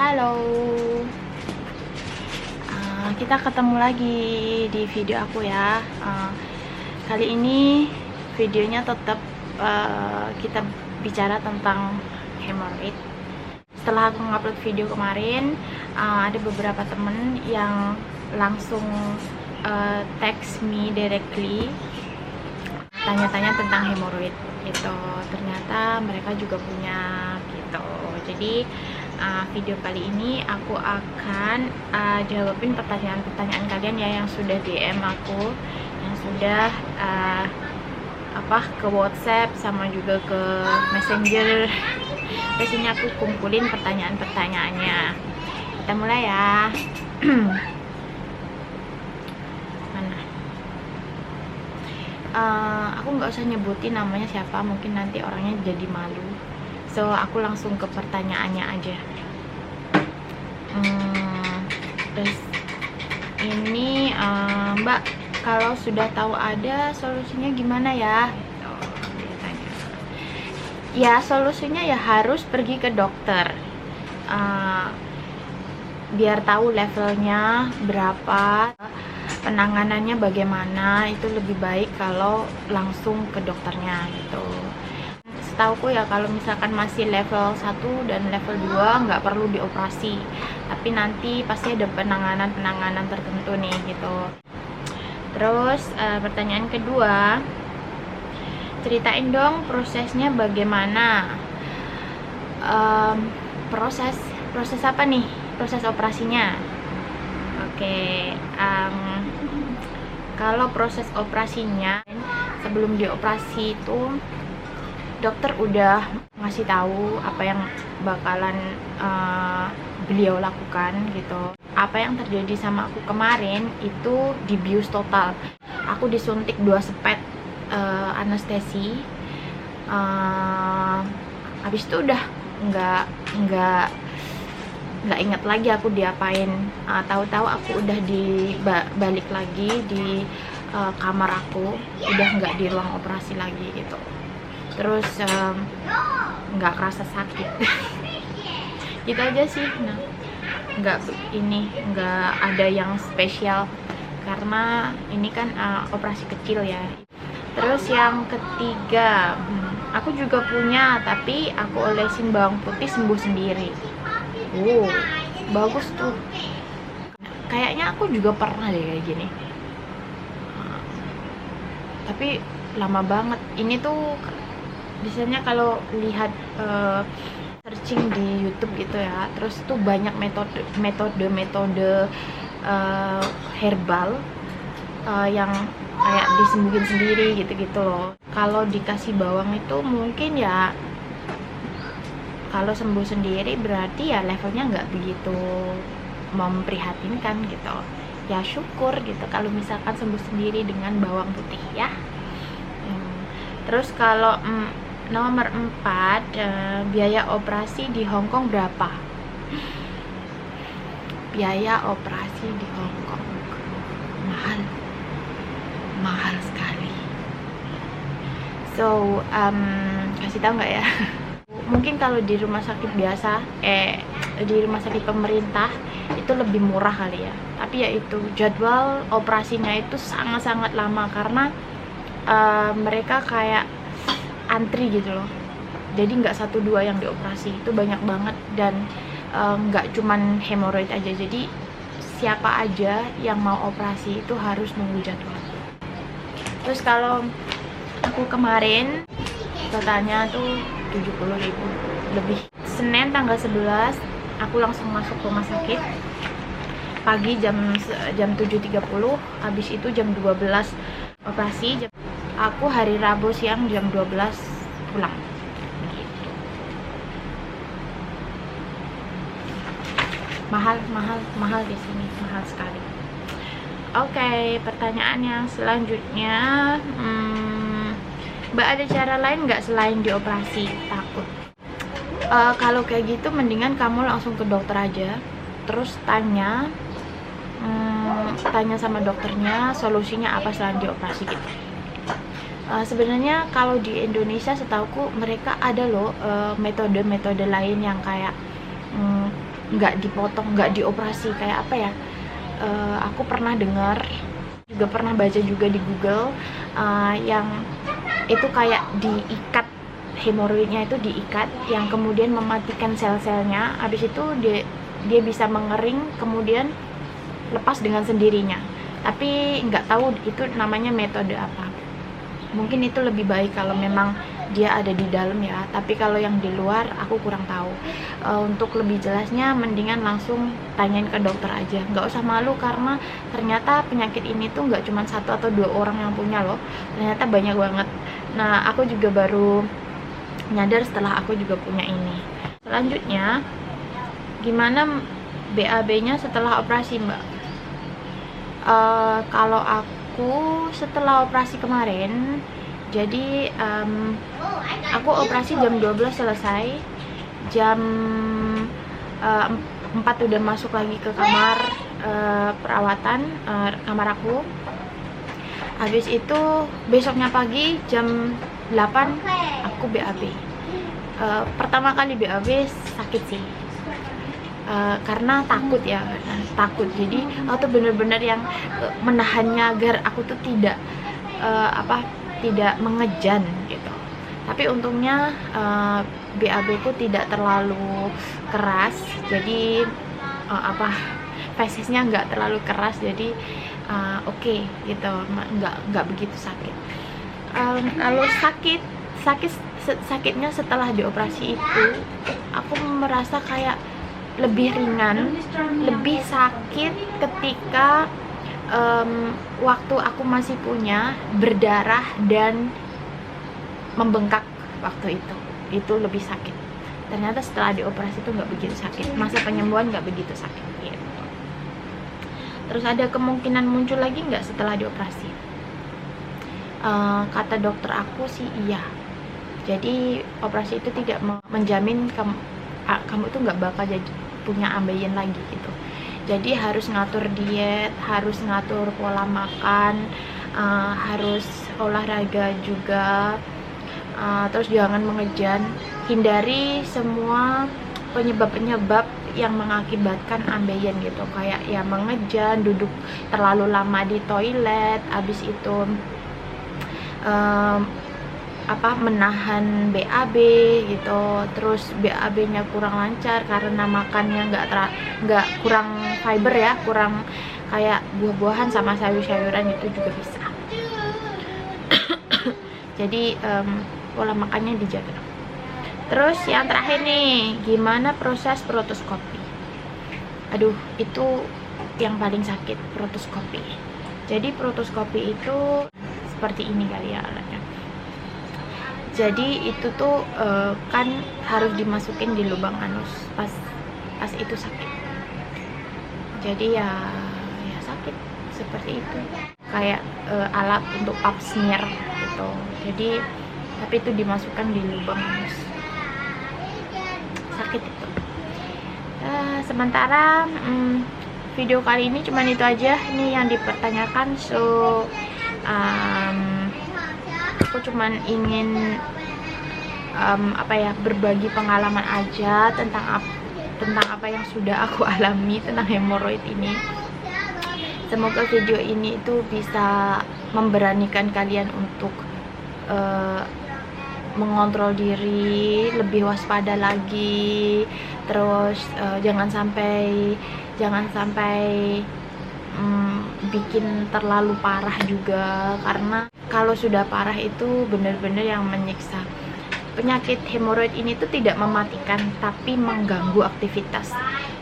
Halo, kita ketemu lagi di video aku ya. Kali ini videonya tetap kita bicara tentang hemorrhoid. Setelah aku ngupload video kemarin, ada beberapa temen yang langsung text me directly tanya-tanya tentang hemorrhoid gitu. Ternyata mereka juga punya gitu. Jadi video kali ini aku akan jawabin pertanyaan-pertanyaan kalian ya yang sudah DM aku, yang sudah ke WhatsApp sama juga ke Messenger. Di sini aku kumpulin pertanyaan-pertanyaannya. Kita mulai ya. Aku nggak usah nyebutin namanya siapa, mungkin nanti orangnya jadi malu. So aku langsung ke pertanyaannya aja. Terus ini Mbak, kalau sudah tahu ada solusinya gimana ya? Dia tanya. Ya solusinya ya harus pergi ke dokter, biar tahu levelnya berapa, penanganannya bagaimana. Itu lebih baik kalau langsung ke dokternya gitu. Setauku ya kalau misalkan masih level 1 dan level 2 nggak perlu dioperasi, tapi nanti pasti ada penanganan tertentu nih gitu. Terus pertanyaan kedua, ceritain dong prosesnya bagaimana. Proses apa nih? Proses operasinya. Oke, kalau proses operasinya, sebelum dioperasi itu dokter udah ngasih tahu apa yang bakalan beliau lakukan gitu. Apa yang terjadi sama aku kemarin itu dibius total. Aku disuntik 2 spet anestesi. Habis itu udah nggak ingat lagi aku diapain. Tahu-tahu aku udah balik lagi di kamar aku, udah nggak di ruang operasi lagi gitu. Terus nggak kerasa sakit. Gitu aja sih. Nah, nggak ada yang spesial karena ini kan operasi kecil ya. Terus yang ketiga, aku juga punya, tapi aku olesin bawang putih sembuh sendiri. Bagus tuh. Kayaknya aku juga pernah deh kayak gini, tapi lama banget. Ini tuh biasanya kalau lihat searching di YouTube gitu ya, terus tuh banyak metode herbal yang kayak disembuhin sendiri gitu loh. Kalau dikasih bawang itu mungkin ya, kalau sembuh sendiri berarti ya levelnya nggak begitu memprihatinkan gitu. Ya syukur gitu kalau misalkan sembuh sendiri dengan bawang putih ya. Terus kalau nomor 4, biaya operasi di Hong Kong berapa? Biaya operasi di Hong Kong mahal sekali. So kasih tahu nggak ya? Mungkin kalau di rumah sakit biasa, di rumah sakit pemerintah itu lebih murah kali ya. Tapi ya itu jadwal operasinya itu sangat-sangat lama karena mereka kayak antri gitu loh. Jadi nggak 1-2 yang dioperasi, itu banyak banget. Dan nggak cuman hemoroid aja, jadi siapa aja yang mau operasi itu harus nunggu jadwal. Terus kalau aku kemarin totalnya tuh 70.000 lebih. Senin tanggal 11 aku langsung masuk rumah sakit pagi jam 7.30, habis itu jam 12 operasi. Aku hari Rabu siang jam 12 pulang gitu. Mahal di sini, mahal sekali. Oke, pertanyaan yang selanjutnya, Mbak, ada cara lain nggak selain dioperasi? Takut. Kalau kayak gitu mendingan kamu langsung ke dokter aja, terus tanya sama dokternya solusinya apa selain dioperasi gitu. Sebenarnya kalau di Indonesia setauku mereka ada loh metode-metode lain yang kayak nggak dipotong, nggak dioperasi. Kayak apa ya, aku pernah dengar, juga pernah baca juga di Google, yang itu kayak diikat, hemoroidnya itu diikat, yang kemudian mematikan sel-selnya. Habis itu dia bisa mengering, kemudian lepas dengan sendirinya. Tapi nggak tahu itu namanya metode apa. Mungkin itu lebih baik kalau memang dia ada di dalam ya, tapi kalau yang di luar aku kurang tahu. Untuk lebih jelasnya mendingan langsung tanyain ke dokter aja, nggak usah malu, karena ternyata penyakit ini tuh nggak cuma 1 atau 2 orang yang punya loh, ternyata banyak banget. Nah, aku juga baru nyadar setelah aku juga punya ini. Selanjutnya, gimana BAB-nya setelah operasi, Mbak? Kalau aku setelah operasi kemarin, jadi aku operasi jam 12 selesai, jam 4 udah masuk lagi ke kamar perawatan, kamar aku. Habis itu besoknya pagi jam 8 aku BAB. Pertama kali BAB sakit sih, karena takut ya, jadi aku tuh bener-bener yang menahannya agar aku tuh tidak tidak mengejan gitu. Tapi untungnya BAB ku tidak terlalu keras, jadi fesisnya nggak terlalu keras, jadi oke gitu, nggak begitu sakit. Kalau sakitnya setelah dioperasi itu, aku merasa kayak lebih ringan, lebih sakit ketika waktu aku masih punya, berdarah dan membengkak waktu itu lebih sakit. Ternyata setelah dioperasi itu nggak begitu sakit, masa penyembuhan nggak begitu sakit gitu. Terus ada kemungkinan muncul lagi nggak setelah dioperasi? Kata dokter aku sih iya. Jadi operasi itu tidak menjamin kamu itu nggak bakal jadi punya ambeien lagi gitu. Jadi harus ngatur diet, harus ngatur pola makan, harus olahraga juga, terus jangan mengejan, hindari semua penyebab-penyebab yang mengakibatkan ambeien gitu, kayak ya mengejan, duduk terlalu lama di toilet, habis itu menahan BAB gitu, terus BAB-nya kurang lancar karena makannya nggak kurang fiber ya, kurang kayak buah-buahan sama sayur-sayuran, itu juga bisa. Jadi pola makannya dijaga. Terus yang terakhir nih, gimana proses protoskopi? Aduh, itu yang paling sakit, protoskopi. Jadi protoskopi itu seperti ini kali ya alatnya. Jadi itu tuh kan harus dimasukin di lubang anus, pas itu sakit. Jadi ya sakit seperti itu, kayak alat untuk pap smear gitu. Jadi tapi itu dimasukkan di lubang anus, sakit itu. Sementara video kali ini cuman itu aja nih yang dipertanyakan. So aku cuman ingin berbagi pengalaman aja tentang apa yang sudah aku alami tentang hemoroid ini. Semoga video ini itu bisa memberanikan kalian untuk mengontrol diri, lebih waspada lagi, terus jangan sampai bikin terlalu parah juga, karena kalau sudah parah itu benar-benar yang menyiksa. Penyakit hemoroid ini tuh tidak mematikan, tapi mengganggu aktivitas.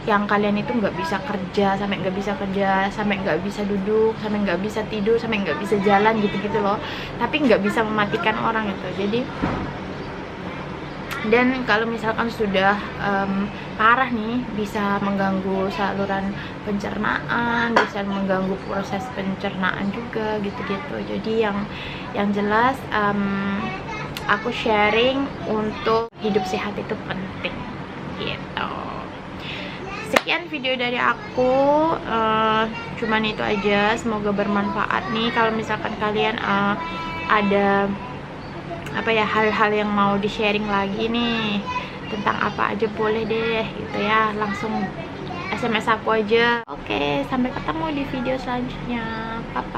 Yang kalian itu nggak bisa kerja, sampai nggak bisa duduk, sampai nggak bisa tidur, sampai nggak bisa jalan gitu-gitu loh. Tapi nggak bisa mematikan orang itu. Jadi, dan kalau misalkan sudah parah nih, bisa mengganggu saluran pencernaan, bisa mengganggu proses pencernaan juga gitu-gitu. Jadi yang jelas aku sharing untuk hidup sehat itu penting gitu. Sekian video dari aku, cuman itu aja, semoga bermanfaat nih. Kalau misalkan kalian ada hal-hal yang mau di sharing lagi nih, tentang apa aja boleh deh gitu ya, langsung SMS aku aja. Oke, sampai ketemu di video selanjutnya. Bye bye.